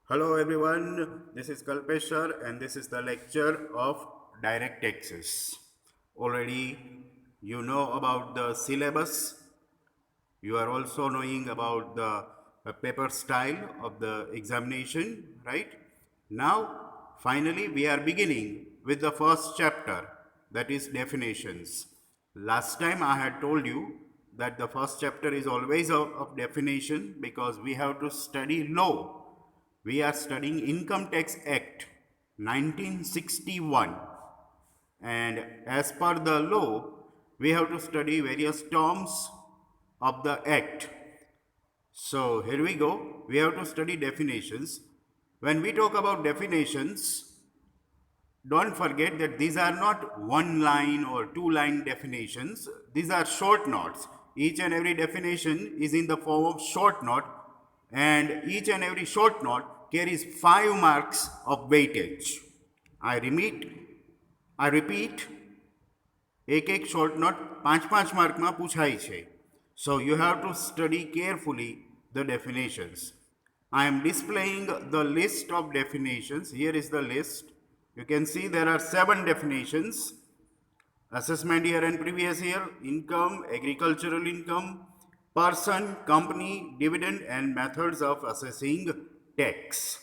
Hello everyone, this is Kalpesh sir and this is the lecture of direct taxes. Already you know about the syllabus, you are also knowing about the paper style of the examination, right? Now finally we are beginning with the first chapter, that is definitions. Last time I had told you that the first chapter is always of definition because we have to study law. We are studying Income Tax Act 1961, and as per the law we have to study various terms of the act. So here we go, we have to study definitions. When we talk about definitions, don't forget that these are not one line or two line definitions, these are short notes. Each and every definition is in the form of short note, and each and every short note carries 5 marks of weightage. I repeat, एक एक short note 5 mark में पूछाई छे. So you have to study carefully the definitions. I am displaying the list of definitions. Here is the list. You can see there are 7 definitions: assessment year and previous year, income, agricultural income, person, company, dividend, and methods of assessing tax.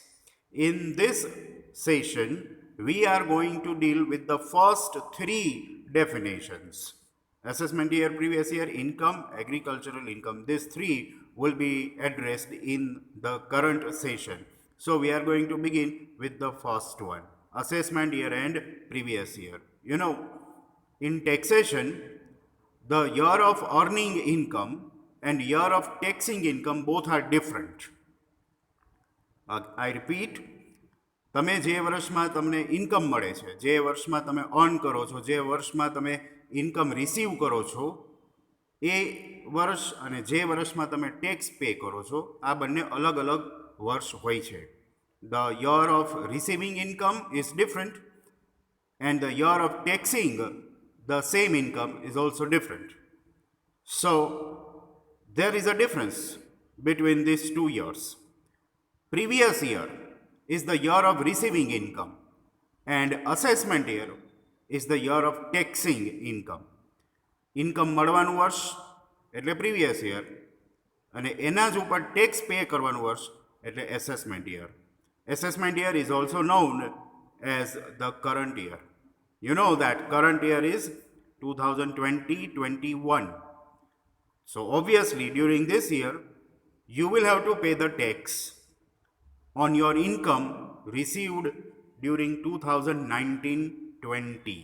In this session, we are going to deal with the first 3 definitions: assessment year, previous year, income, agricultural income. These 3 will be addressed in the current session. So we are going to begin with the first one, assessment year and previous year. You know, in taxation, the year of earning income and year of taxing income both are different. I repeat, તમે જે વર્ષમાં તમને income મળે છે, જે વર્ષમાં તમે earn કરો છો, જે વર્ષમાં તમે ઇન્કમ રિસીવ કરો છો, એ વર્ષ અને જે વર્ષમાં તમે ટેક્સ પે કરો છો, આ બંને અલગ અલગ વર્ષ હોય છે. The year of receiving income is different and the year of taxing the same income is also different. So there is a difference between these 2 years. Previous year is the year of receiving income and assessment year is the year of taxing income. Income મળવાનું વર્ષ એટલે previous year, અને એના જ ઉપર tax pay કરવાનું વર્ષ એટલે assessment year. Assessment year is also known as the current year. You know that current year is 2020-21. So obviously during this year you will have to pay the tax on your income received during 2019-20.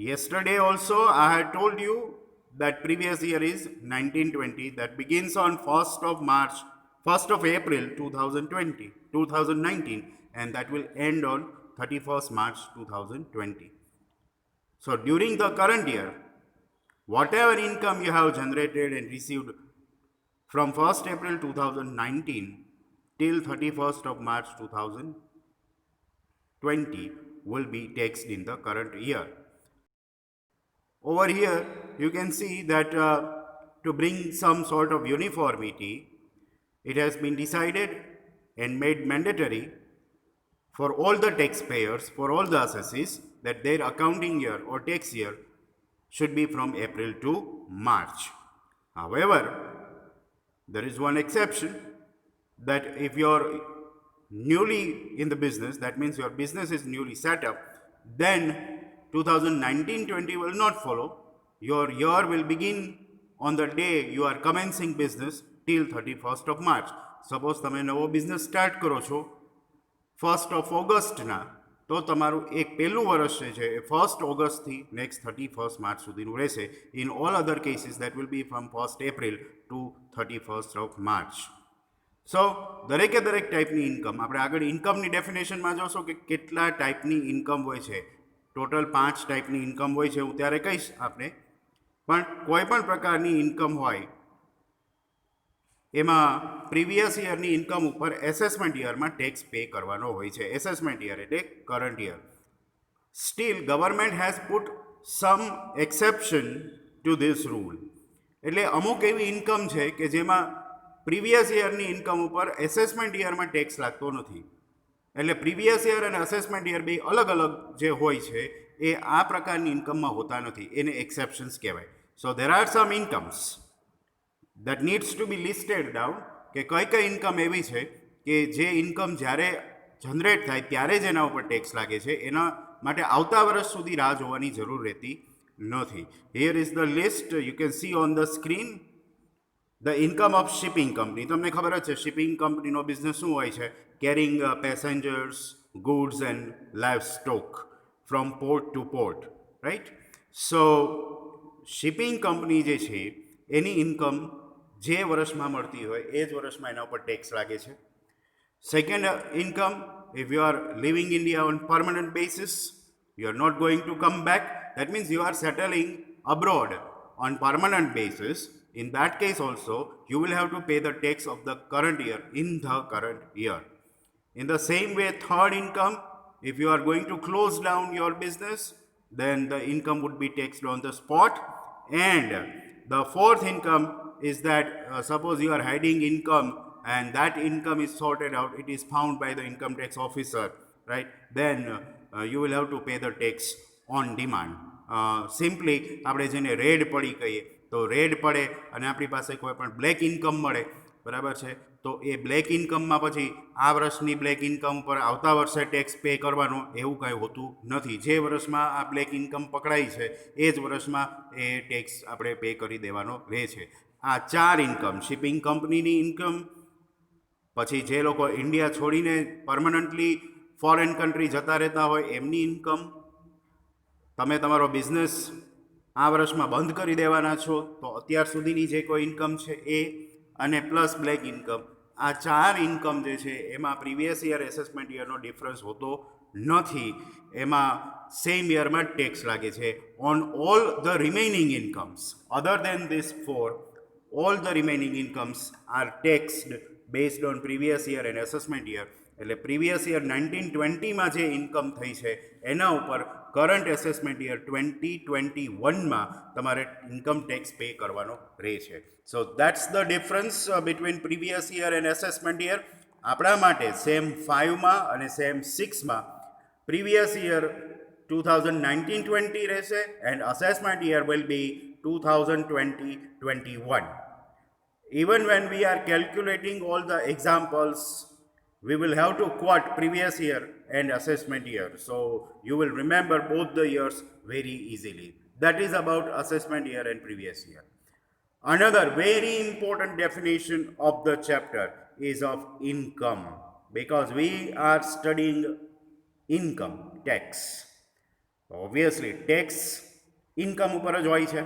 Yesterday also I had told you that previous year is 1920, that begins on 1st of April 2019, and that will end on 31st March 2020. So during the current year, whatever income you have generated and received from 1st April 2019 till 31st of March 2020 will be taxed in the current year. Over here, you can see that to bring some sort of uniformity, it has been decided and made mandatory for all the taxpayers, for all the assessees, that their accounting year or tax year should be from April to March. However, there is one exception, that if you are newly in the business, that means your business is newly set up, then 2019-20 will not follow. Your year will begin on the day you are commencing business till 31st of March. Suppose તમે નવો business start કરો છો 1st of August ના, તો તમારું એક પહેલું વર્ષ છે એ 1st August થી next 31st March સુધીનું રહેશે. In all other cases that will be from 1st April to 31st of March. સો દરેકે દરેક ટાઈપની ઇન્કમ, આપણે આગળ ઇન્કમની ડેફિનેશનમાં જોશો કે કેટલા ટાઈપની ઇન્કમ હોય છે. ટોટલ 5 ટાઈપની ઇન્કમ હોય છે, હું ત્યારે કહીશ આપણે. પણ કોઈ પણ પ્રકારની ઇન્કમ હોય એમાં પ્રીવિયસ યરની ઇન્કમ ઉપર એસેસમેન્ટ યરમાં ટેક્સ પે કરવાનો હોય છે. એસેસમેન્ટ યર એટલે current year. Steel government has put sum exception two this rule. એટલે અમુક એવી ઇન્કમ છે કે જેમાં પ્રીવિયસ યરની ઇન્કમ ઉપર એસેસમેન્ટ યરમાં ટેક્સ લાગતો નથી. એટલે પ્રીવિયસ યર અને અસેસમેન્ટ યર બે અલગ અલગ જે હોય છે એ આ પ્રકારની ઇન્કમમાં હોતા નથી, એને એક્સેપ્શન્સ કહેવાય. So there are some incomes that needs to be listed down, કે કઈ ઇન્કમ એવી છે કે જે ઇન્કમ જ્યારે જનરેટ થાય ત્યારે જ એના ઉપર ટેક્સ લાગે છે, એના માટે આવતા વર્ષ સુધી રાહ જોવાની જરૂર રહેતી નથી. Here is the list, you can see on the screen. The income of shipping company, તમને ખબર જ છે શિપિંગ કંપનીનો બિઝનેસ શું હોય છે, carrying passengers, goods and livestock from port to port, right. So shipping company જે છે એની ઇન્કમ જે વર્ષમાં મળતી હોય એ જ વર્ષમાં એના ઉપર ટેક્સ લાગે છે. Second income, if you are living India on permanent basis, you are not going to come back, that means you are settling abroad on permanent basis. In that case also, you will have to pay the tax of the current year in the current year. In the same way, third income, if you are going to close down your business, then the income would be taxed on the spot. And the fourth income is that suppose you are hiding income and that income is sorted out, it is found by the income tax officer, right? Then you will have to pay the tax on demand. Simply આપણે જેને red પડી કહીએ, તો red પડે અને આપણી પાસે કોઈ પણ બ્લેક ઇન્કમ મળે, બરાબર છે, તો એ બ્લેક ઇન્કમમાં પછી આ વર્ષની બ્લેક ઇન્કમ ઉપર આવતા વર્ષે ટેક્સ પે કરવાનો એવું કાંઈ હોતું નથી. જે વર્ષમાં આ બ્લેક ઇન્કમ પકડાઈ છે એ જ વર્ષમાં એ ટેક્સ આપણે પે કરી દેવાનો રહે છે. આ ચાર ઇન્કમ, શિપિંગ કંપનીની ઇન્કમ, પછી જે લોકો ઇન્ડિયા છોડીને પરમનન્ટલી ફોરેન કન્ટ્રી જતા રહેતા હોય એમની ઇન્કમ, તમે તમારો બિઝનેસ આ વર્ષમાં બંધ કરી દેવાના છો તો અત્યાર સુધીની જે કોઈ ઇન્કમ છે એ, અને પ્લસ બ્લેક ઇન્કમ, આ ચાર ઇન્કમ જે છે એમાં પ્રીવિયસ યર એસેસમેન્ટ યરનો ડિફરન્સ હોતો નથી, એમાં સેમ યરમાં ટેક્સ લાગે છે. On all the remaining incomes other than this four, all the remaining incomes are taxed based on previous year and assessment year. એટલે પ્રીવિયસ યર 1920માં જે ઇન્કમ થઈ છે એના ઉપર કરંટ એસેસમેન્ટ યર 2021માં તમારે ઇન્કમ ટેક્સ પે કરવાનો રહે છે. સો that's the difference between previous year and assessment year. આપણા માટે સેમ 5માં અને સેમ 6માં પ્રીવિયસ યર 2019-20 રહેશે and assessment year will be 2020-21. Even when we are calculating all the examples, we will have to quote previous year and assessment year. So you will remember both the years very easily. That is about assessment year and previous year. Another very important definition of the chapter is of income, because we are studying income tax. Obviously, tax income ઉપર જ હોય છે,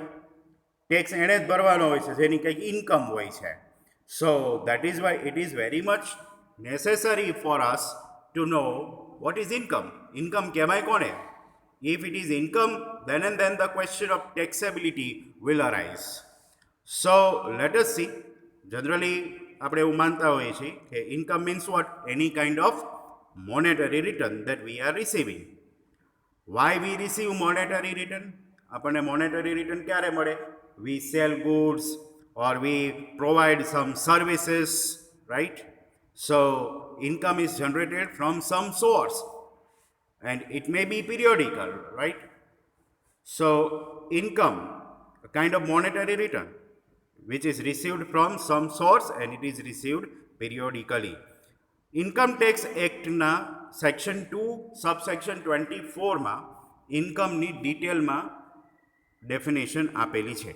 tax એણે જ ભરવાનો હોય છે જેની કંઈક ઇન્કમ હોય છે. So that is why it is very much necessary for us to know what is income. Income કહેવાય કોને? If it is income, then and then the question of taxability will arise. So let us see. Generally આપણે એવું માનતા હોઈએ છીએ કે income means what? Any kind of monetary return that we are receiving. Why we receive monetary return? આપણને monetary return ક્યારે મળે? We sell goods or we provide some services, right? So income is generated from some source and it may be periodical, right? So income, a kind of monetary return which is received from some source and it is received periodically. Income Tax Act na section 2 subsection 24 માં ઇન્કમની ડિટેલમાં definition આપેલી છે.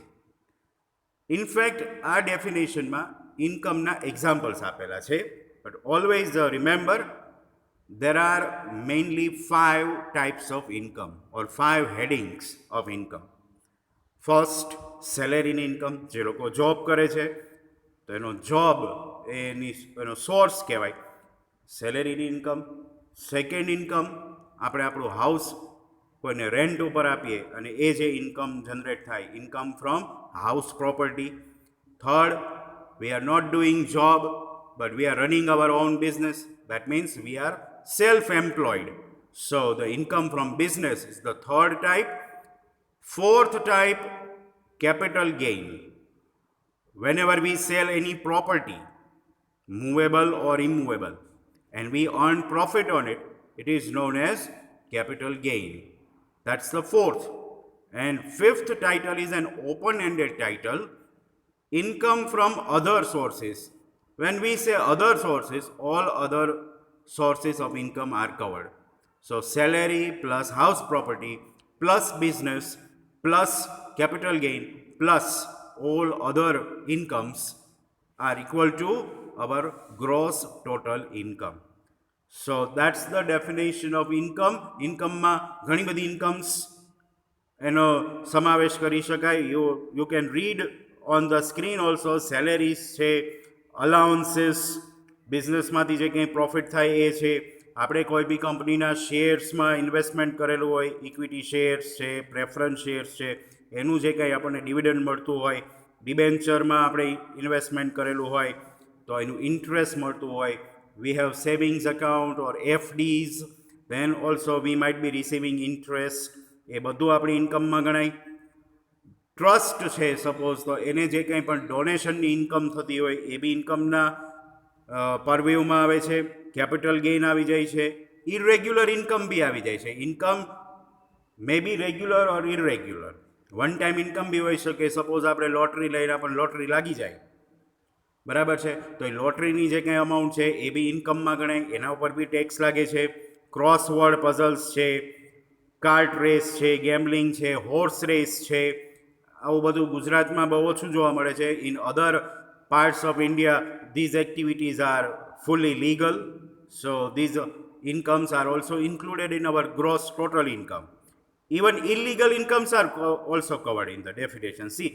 In fact આ ડેફિનેશનમાં ઇન્કમના examples આપેલા છે. But always remember there are mainly 5 types of income or 5 headings of income. First, salary income. જે લોકો job કરે છે તો એનો જોબ એનો સોર્સ કહેવાય, સેલેરીની ઇન્કમ. સેકન્ડ ઇન્કમ, આપણે આપણું હાઉસ કોઈને રેન્ટ ઉપર આપીએ અને એ જે ઇન્કમ જનરેટ થાય, income from house property. Third, we are not doing job but we are running our own business. That means we are self-employed. So the income from business is the third type. Fourth type, capital gain. Whenever we sell any property, movable or immovable, and we earn profit on it, it is known as capital gain. That's the fourth. And fifth title is an open-ended title, income from other sources. When we say other sources, all other sources of income are covered. So salary plus house property plus business plus capital gain plus all other incomes are equal to our gross total income. So that's the definition of income. ઇન્કમમાં ઘણી બધી incomes એનો સમાવેશ કરી શકાય. You can read on the screen also. Salaries છે, allowances, બિઝનેસમાંથી જે કંઈ પ્રોફિટ થાય એ છે, આપણે કોઈ બી કંપનીના શેર્સમાં ઇન્વેસ્ટમેન્ટ કરેલું હોય, ઇક્વિટી શેર્સ છે, પ્રેફરન્સ શેર્સ છે, એનું જે કંઈ આપણને ડિવિડન્ડ મળતું હોય, ડિબેન્ચરમાં આપણે ઇન્વેસ્ટમેન્ટ કરેલું હોય તો એનું ઇન્ટરેસ્ટ મળતું હોય, we have savings account or FDs, then also we might be receiving interest. એ બધું આપણી ઇન્કમમાં ગણાય. ટ્રસ્ટ છે સપોઝ, તો એને જે કંઈ પણ ડોનેશનની ઇન્કમ થતી હોય એ બી ઇન્કમના પરવ્યુમાં આવે છે. કેપિટલ ગેઇન આવી જાય છે. ઇરેગ્યુલર ઇન્કમ બી આવી જાય છે. ઇન્કમ મે બી રેગ્યુલર ઓર ઇરેગ્યુલર. વન ટાઈમ ઇન્કમ બી હોઈ શકે. સપોઝ આપણે લોટરી લઈને આપણને લોટરી લાગી જાય, બરાબર છે, તો એ લોટરીની જે કંઈ અમાઉન્ટ છે એ બી ઇન્કમમાં ગણાય, એના ઉપર બી ટેક્સ લાગે છે. ક્રોસવર્ડ પઝલ્સ છે, કાર્ટ રેસ છે, ગેમ્બલિંગ છે, હોર્સ રેસ છે, આવું બધું ગુજરાતમાં બહુ ઓછું જોવા મળે છે. In other parts of India these activities are fully legal. So these incomes are also included in our gross total income. Even illegal incomes are also covered in the definition. See,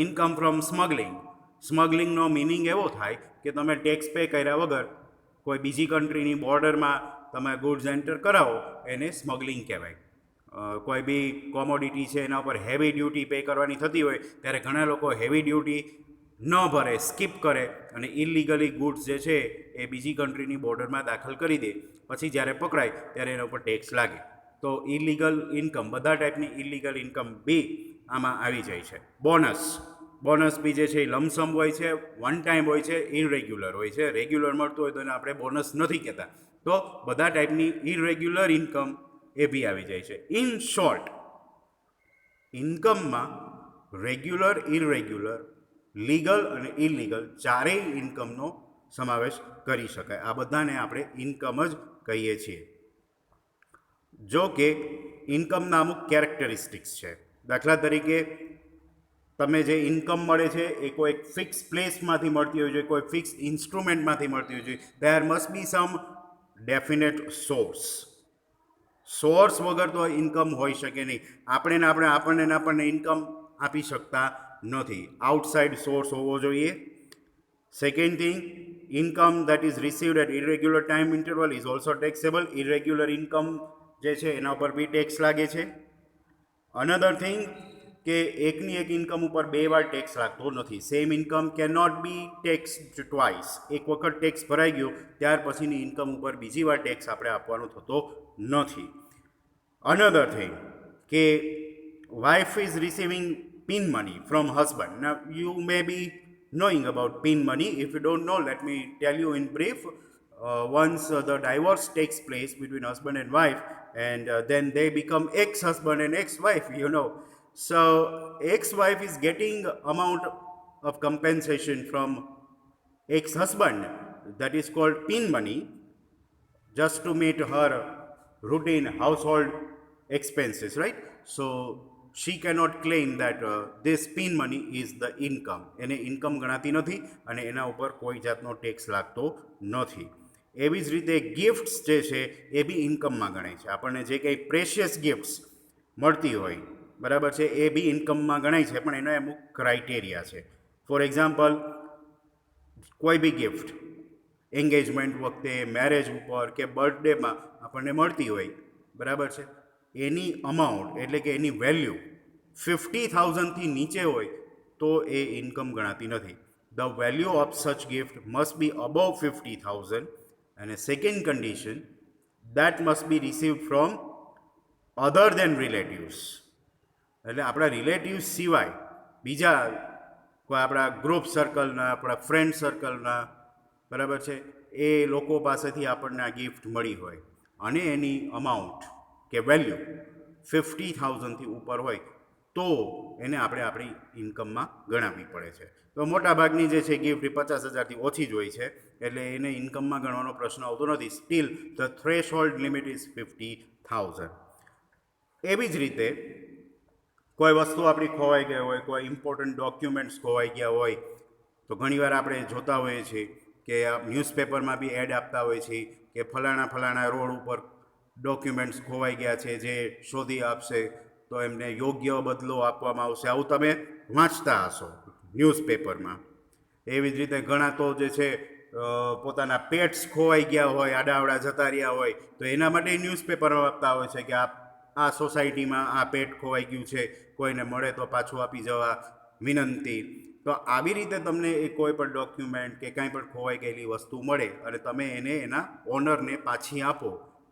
income from smuggling. સ્મગલિંગનો meaning એવો થાય કે તમે tax pay કર્યા વગર કોઈ બીજી કન્ટ્રીની બોર્ડરમાં તમે ગુડ્સ એન્ટર કરાવો, એને સ્મગલિંગ કહેવાય. કોઈ બી કોમોડિટી છે એના ઉપર હેવી ડ્યુટી પે કરવાની થતી હોય ત્યારે ઘણા લોકો હેવી ડ્યુટી ન ભરે, સ્કીપ કરે અને ઇલીગલી ગુડ્સ જે છે એ બીજી કન્ટ્રીની બોર્ડરમાં દાખલ કરી દે. પછી જ્યારે પકડાય ત્યારે એના ઉપર ટેક્સ લાગે. તો ઇલીગલ ઇન્કમ, બધા ટાઈપની ઇલીગલ ઇન્કમ બી આમાં આવી જાય છે. બોનસ બી જે છે એ લમસમ હોય છે, વન ટાઈમ હોય છે, ઇરેગ્યુલર હોય છે. રેગ્યુલર મળતું હોય તો એને આપણે બોનસ નથી કહેતા. તો બધા ટાઈપની ઇરેગ્યુલર ઇન્કમ એ બી આવી જાય છે. ઇન શોર્ટ, ઇન્કમમાં રેગ્યુલર, ઇરેગ્યુલર, લીગલ અને ઇલીગલ ચારેય ઇન્કમનો સમાવેશ કરી શકાય. આ બધાને આપણે ઇન્કમ જ કહીએ છીએ. જો કે ઇન્કમના અમુક કેરેક્ટરિસ્ટિક્સ છે. દાખલા તરીકે તમે જે ઇન્કમ મળે છે એ કોઈ ફિક્સ પ્લેસમાંથી મળતી હોય છે, કોઈ ફિક્સ ઇન્સ્ટ્રુમેન્ટમાંથી મળતી હોય છે. There must be some definite source વગર તો ઇન્કમ હોઈ શકે નહીં. આપણને ઇન્કમ આપી શકતા નથી. આઉટસાઇડ સોર્સ હોવો જોઈએ. Second thing, income that is received at irregular time interval is also taxable. Irregular income જે છે એના ઉપર બી ટેક્સ લાગે છે. અનધર થિંગ કે એકની એક ઇન્કમ ઉપર બે વાર ટેક્સ લાગતો નથી. Same income can not be tax twice. એક વખત ટેક્સ ભરાઈ ગયો ત્યાર પછીની ઇન્કમ ઉપર બીજી વાર ટેક્સ આપણે આપવાનો થતો નથી. અનધર થિંગ કે wife is receiving PIN money from husband. Now you may be knowing about PIN money. If you don't know, let me tell you in brief. Once the divorce takes place between husband and wife, and then they become ex-husband and ex-wife, you know. So ex-wife is getting amount of compensation from ex-husband, that is called PIN money, just to meet her routine household expenses, right? So she cannot claim that this PIN money is the income. એને income ગણાતી નથી અને એના ઉપર કોઈ જાતનો tax લાગતો નથી. એવી જ રીતે ગિફ્ટ્સ જે છે એ બી ઇન્કમમાં ગણાય છે. આપણને જે કંઈ પ્રેશિયસ ગિફ્ટ્સ મળતી હોય, બરાબર છે, એ બી ઇન્કમમાં ગણાય છે, પણ એનો અમુક ક્રાઇટેરિયા છે. ફોર એક્ઝામ્પલ, કોઈ બી ગિફ્ટ એન્ગેજમેન્ટ વખતે, મેરેજ ઉપર કે બર્થડેમાં આપણને મળતી હોય, બરાબર છે, એની અમાઉન્ટ એટલે કે એની વેલ્યુ 50,000થી નીચે હોય તો એ ઇન્કમ ગણાતી નથી. The value of such gift must be above 50,000. અને second condition, that must be receive from other than relatives. એટલે આપણા રિલેટિવ્સ સિવાય બીજા કોઈ આપણા ગ્રુપ સર્કલના, આપણા ફ્રેન્ડ સર્કલના બરાબર છે, એ લોકો પાસેથી આપણને આ ગિફ્ટ મળી હોય અને એની અમાઉન્ટ કે વેલ્યુ 50,000થી ઉપર હોય તો એને આપણે આપણી ઇન્કમમાં ગણાવવી પડે છે. તો મોટાભાગની જે છે ગિફ્ટ 50,000થી ઓછી જ હોય છે, એટલે એને ઇન્કમમાં ગણવાનો પ્રશ્ન આવતો નથી. Steel the threshold limit is 50,000. એવી જ રીતે કોઈ વસ્તુ આપણી ખોવાઈ ગઈ હોય, કોઈ ઇમ્પોર્ટન્ટ ડોક્યુમેન્ટ્સ ખોવાઈ ગયા હોય, તો ઘણીવાર આપણે જોતા હોઈએ છીએ કે ન્યૂઝપેપરમાં બી એડ આપતા હોય છે કે ફલાણા રોડ ઉપર ડોક્યુમેન્ટ્સ ખોવાઈ ગયા છે, જે શોધી આપશે તો એમને યોગ્ય બદલો આપવામાં આવશે. આવું તમે વાંચતા હશો ન્યૂઝપેપરમાં. એવી જ રીતે ઘણા તો જે છે પોતાના પેટ્સ ખોવાઈ ગયા હોય, આડાવડા જતા રહ્યા હોય, તો એના માટે ન્યૂઝપેપરમાં આપતા હોય છે કે આ સોસાયટીમાં આ પેટ ખોવાઈ ગયું છે, કોઈને મળે તો પાછું આપી જવા વિનંતી. તો આવી રીતે તમને એ કોઈ પણ ડોક્યુમેન્ટ કે કાંઈ પણ ખોવાઈ ગયેલી વસ્તુ મળે અને તમે એને એના ઓનરને પાછી આપો,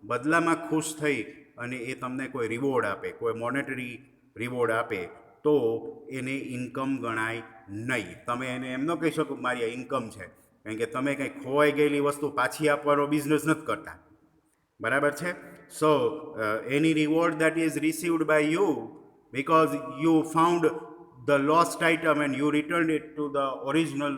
બદલામાં ખુશ થઈ અને એ તમને કોઈ રિવોર્ડ આપે, કોઈ મોનેટરી રિવોર્ડ આપે, તો એને ઇન્કમ ગણાય નહીં. તમે એને એમ ન કહી શકો મારી આ ઇન્કમ છે, કારણ કે તમે કંઈ ખોવાઈ ગયેલી વસ્તુ પાછી આપવાનો બિઝનેસ નથી કરતા. બરાબર છે? સો એની reward that is received by you because you found the lost item and you returned it to the original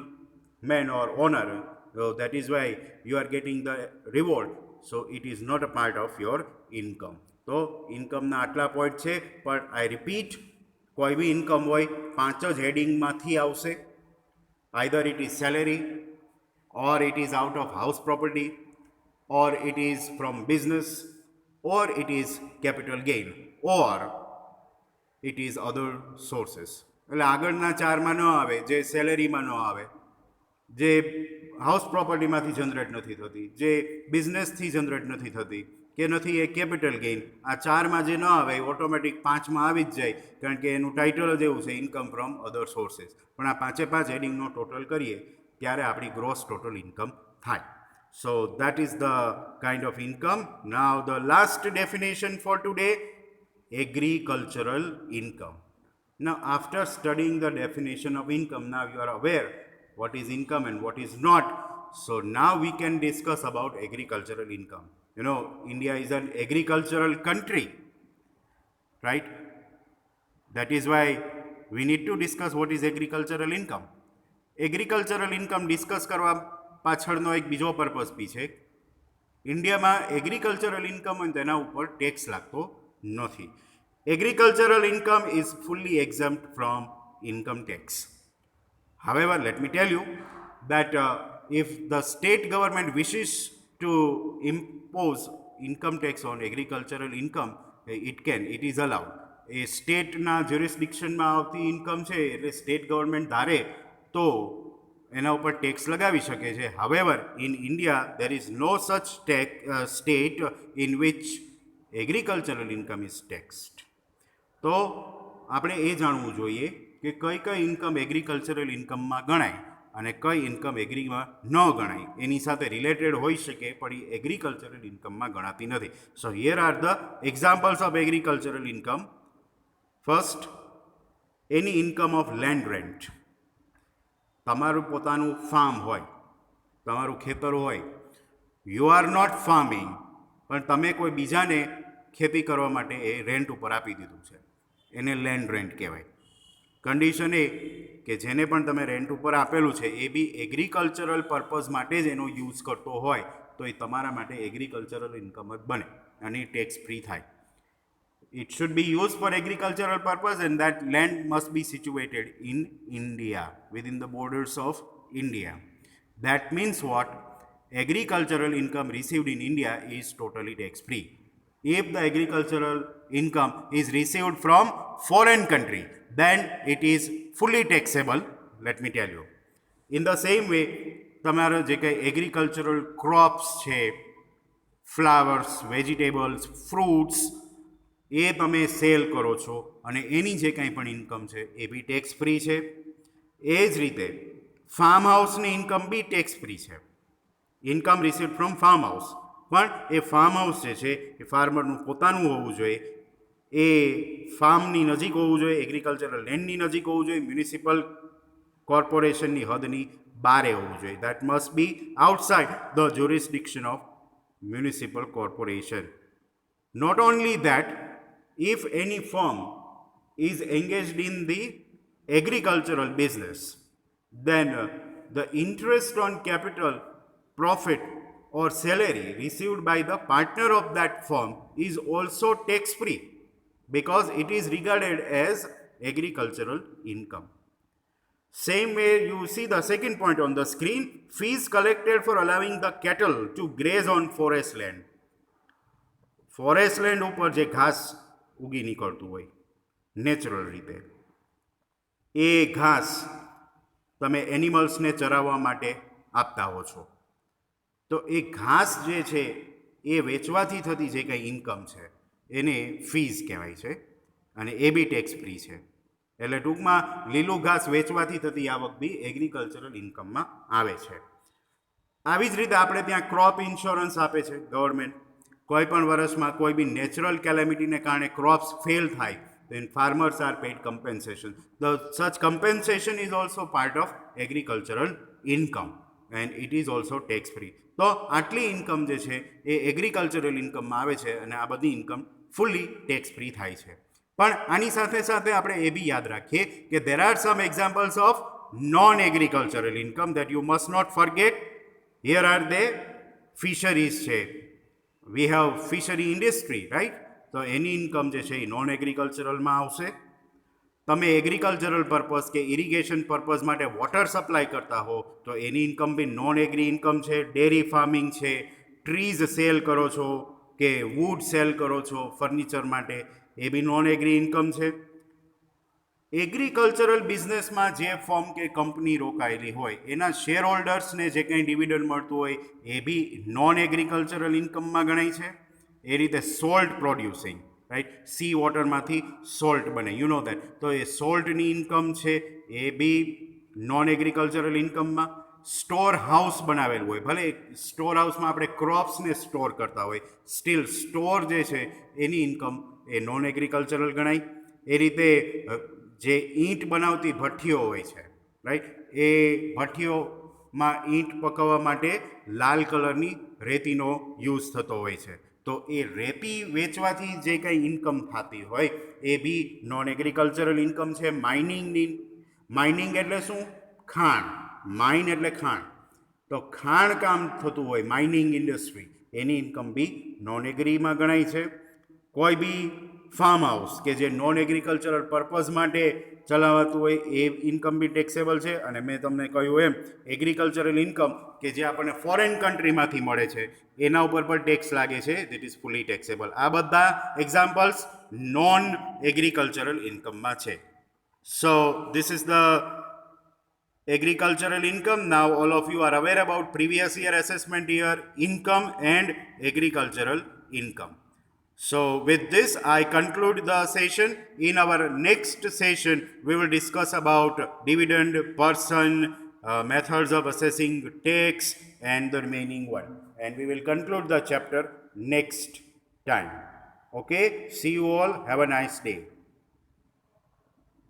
man or owner, so that is why you are getting the reward. So it is not a part of your income. તો ઇન્કમના આટલા point છે, પણ આઈ repeat, કોઈ બી income હોય 5 જ હેડિંગમાંથી આવશે. Either it is salary, or it is out of house property, or it is from business, or it is capital gain, or it is other sources. એટલે આગળના 4માં ન આવે, જે સેલેરીમાં ન આવે, જે હાઉસ પ્રોપર્ટીમાંથી જનરેટ નથી થતી, જે બિઝનેસથી જનરેટ નથી થતી, કે નથી એ કેપિટલ ગેઇન. આ 4માં જે ન આવે એ ઓટોમેટિક 5માં આવી જ જાય, કારણ કે એનું ટાઇટલ જ એવું છે, ઇન્કમ ફ્રોમ અધર સોર્सेस. પણ આ 5 હેડિંગનો ટોટલ કરીએ ત્યારે આપણી ગ્રોસ ટોટલ ઇન્કમ થાય. So that is the kind of income. Now the last definition for today, agricultural income. Now after studying the definition of income, now you are aware what is income and what is not. So now we can discuss about agricultural income. You know, India is an agricultural country, right? That is why we need to discuss what is agricultural income. Agricultural income discuss કરવા પાછળનો એક બીજો purpose બી છે. ઇન્ડિયામાં agricultural income હોય તેના ઉપર tax લાગતો નથી. Agricultural income is fully exempt from income tax. However, let me tell you that if the state government wishes to impose income tax on agricultural income, it can, it is allowed. એ સ્ટેટના જ્યુરિસ્ડિક્શનમાં આવતી income છે, એટલે state government ધારે તો એના ઉપર tax લગાવી શકે છે. However in India there is no such state in which agricultural income is taxed. તો આપણે એ જાણવું જોઈએ કે કઈ ઇન્કમ એગ્રીકલ્ચરલ ઇન્કમમાં ગણાય અને કઈ ઇન્કમ એગ્રીમાં ન ગણાય. એની સાથે રિલેટેડ હોઈ શકે, પણ એ એગ્રીકલ્ચરલ ઇન્કમમાં ગણાતી નથી. સો here are the examples of agricultural income. First, any income of land rent. તમારું પોતાનું ફાર્મ હોય, તમારું ખેતર હોય, યુ આર નોટ ફાર્મિંગ, પણ તમે કોઈ બીજાને ખેતી કરવા માટે એ રેન્ટ ઉપર આપી દીધું છે, એને લેન્ડ રેન્ટ કહેવાય. કન્ડિશન એ કે જેને પણ તમે રેન્ટ ઉપર આપેલું છે એ બી એગ્રીકલ્ચરલ પર્પઝ માટે જ એનો યુઝ કરતો હોય, તો એ તમારા માટે એગ્રીકલ્ચરલ ઇન્કમ જ બને અને ટેક્સ ફ્રી થાય. It should be used for agricultural purpose and that land must be situated in India, within the borders of India. That means what? Agricultural income received in India is totally tax free. If the agricultural income is received from foreign country, then it is fully taxable, let me tell you. In the same way, તમારા જે કંઈ agricultural crops છે, flowers, vegetables, fruits, એ તમે cell કરો છો અને એની જે કાંઈ પણ ઇન્કમ છે એ બી ટેક્સ ફ્રી છે. એ જ રીતે ફાર્મ હાઉસની ઇન્કમ બી ટેક્સ ફ્રી છે. Income received from farm house, પણ એ ફાર્મ હાઉસ જે છે એ ફાર્મરનું પોતાનું હોવું જોઈએ, એ ફાર્મની નજીક હોવું જોઈએ, એગ્રીકલ્ચરલ લેન્ડની નજીક હોવું જોઈએ, મ્યુનિસિપલ કોર્પોરેશનની હદની બારે હોવું જોઈએ. That must B outside the jurisdiction of municipal corporation. Not only that, if any firm is engaged in the agricultural business, then the interest on capital, profit or salary received by the partner of that firm is also tax free because it is regarded as agricultural income. Same way, you see the second point on the screen, fees collected for allowing the cattle to graze on forest land. Forest land ઉપર જે ઘાસ ઉગી નીકળતું હોય natural રીતે, એ ઘાસ તમે એનિમલ્સને ચરાવવા માટે આપતા હો છો. તો એ ઘાસ જે છે એ વેચવાથી થતી જે કંઈ ઇન્કમ છે એને ફીઝ કહેવાય છે અને એ બી ટેક્સ ફ્રી છે. એટલે ટૂંકમાં લીલું ઘાસ વેચવાથી થતી આવક બી એગ્રીકલ્ચરલ ઇન્કમમાં આવે છે. આવી જ રીતે આપણે ત્યાં ક્રોપ ઇન્સ્યોરન્સ આપે છે ગવર્મેન્ટ. કોઈ પણ વર્ષમાં કોઈ બી નેચરલ કેલેમિટીને કારણે ક્રોપ્સ ફેલ થાય then farmers are paid compensation. Such compensation is also part of agricultural income and it is also tax free. તો આટલી ઇન્કમ જે છે એ એગ્રીકલ્ચરલ ઇન્કમમાં આવે છે અને આ બધી ઇન્કમ ફૂલ્લી ટેક્સ ફ્રી થાય છે. પણ આની સાથે સાથે આપણે એ બી યાદ રાખીએ કે there are some examples of non-agricultural income that you must not forget. Here are they. Fisheries છે, we have fishery industry, right? તો એની ઇન્કમ જે છે એ નોન એગ્રીકલ્ચરલમાં આવશે. તમે એગ્રીકલ્ચરલ પર્પઝ કે ઇરિગેશન પર્પઝ માટે વોટર સપ્લાય કરતા હો તો એની ઇન્કમ બી નોન એગ્રી ઇન્કમ છે. ડેરી ફાર્મિંગ છે, ટ્રીઝ સેલ કરો છો કે વુડ સેલ કરો છો ફર્નિચર માટે, એ બી નોન એગ્રી ઇન્કમ છે. એગ્રીકલ્ચરલ બિઝનેસમાં જે ફર્મ કે કંપની રોકાયેલી હોય એના શેર હોલ્ડર્સને જે કંઈ ડિવિડન્ડ મળતું હોય એ બી નોન એગ્રીકલ્ચરલ ઇન્કમમાં ગણાય છે. એ રીતે સોલ્ટ પ્રોડ્યુસિંગ, રાઈટ, સી વોટરમાંથી સોલ્ટ બને, યુ નો દેટ, તો એ સોલ્ટની ઇન્કમ છે એ બી નોન એગ્રીકલ્ચરલ ઇન્કમમાં. સ્ટોર હાઉસ બનાવેલું હોય, ભલે સ્ટોર હાઉસમાં આપણે ક્રોપ્સને સ્ટોર કરતા હોય, સ્ટીલ સ્ટોર જે છે એની ઇન્કમ એ નોન એગ્રીકલ્ચરલ ગણાય. એ રીતે જે ઈંટ બનાવતી ભઠ્ઠીઓ હોય છે, રાઈટ, એ ભઠ્ઠીઓમાં ઈંટ પકાવવા માટે લાલ કલરની રેતીનો યુઝ થતો હોય છે. તો એ રેતી વેચવાથી જે કંઈ ઇન્કમ થતી હોય એ બી નોન એગ્રીકલ્ચરલ ઇન્કમ છે. માઇનિંગ એટલે શું? ખાણ. માઇન એટલે ખાણ. તો ખાણ કામ થતું હોય માઇનિંગ ઇન્ડસ્ટ્રી, એની ઇન્કમ બી નોન એગ્રીમાં ગણાય છે. કોઈ બી ફાર્મ હાઉસ કે જે નોન એગ્રીકલ્ચરલ પર્પઝ માટે ચલાવાતું હોય એ ઇન્કમ બી ટેક્સેબલ છે. અને મેં તમને કહ્યું એમ એગ્રીકલ્ચરલ ઇન્કમ કે જે આપણને ફોરેન કન્ટ્રીમાંથી મળે છે એના ઉપર પણ ટેક્સ લાગે છે, દેટ ઇઝ ફુલી ટેક્સેબલ. આ બધા એક્ઝામ્પલ્સ નોન એગ્રીકલ્ચરલ ઇન્કમમાં છે. So this is the agricultural income. Now all of you are aware about previous year assessment year income and agricultural income. So with this I conclude the session. In our next session we will discuss about dividend, person, methods of assessing tax and the remaining one, and we will conclude the chapter next time. Okay, see you all, have a nice day.